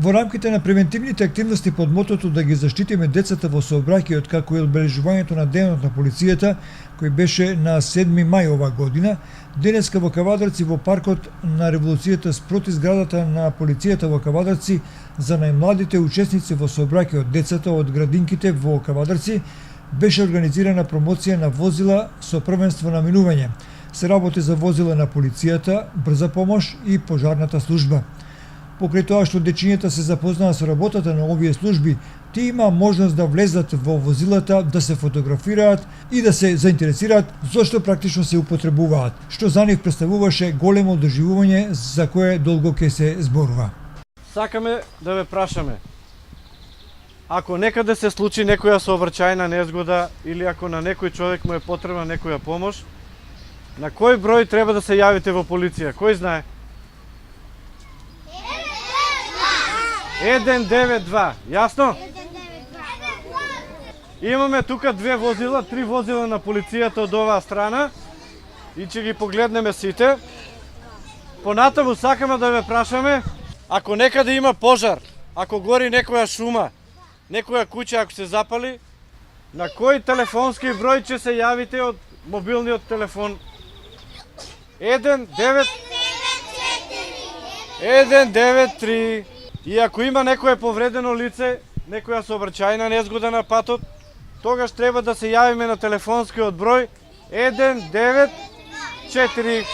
Во рамките на превентивните активности под мотото да ги заштитиме децата во сообраќајот, како и одбележувањето на денот на полицијата, кој беше на 7 мај ова година, денеска во Кавадарци во паркот на Револуцијата спроти зградата на полицијата во Кавадарци за најмладите учесници во сообраќајот, децата од градинките во Кавадарци, беше организирана промоција на возила со првенство на минување. Се работи за возила на полицијата, брза помош и пожарната служба. Покрај тоа што дечињата се запознаа со работата на овие служби, тие има можност да влезат во возилата, да се фотографираат и да се заинтересираат зошто практично се употребуваат, што за нив представуваше големо доживување за кое долго ќе се зборува. Сакаме да ве прашаме, ако некаде се случи некоја сообраќајна незгода или ако на некој човек му е потребна некоја помош, на кој број треба да се јавите во полиција? Кој знае? 192, јасно? Имаме тука две возила, три возила на полицијата од оваа страна и ќе ги погледнеме сите. Понатаму сакаме да ве прашаме, ако некаде има пожар, ако гори некоја шума, некоја куќа ако се запали, на кој телефонски број ќе се јавите од мобилниот телефон? 193. И ако има некое повредено лице, некоја сообраќајна незгода на патот, тогаш треба да се јавиме на телефонскиот број 194.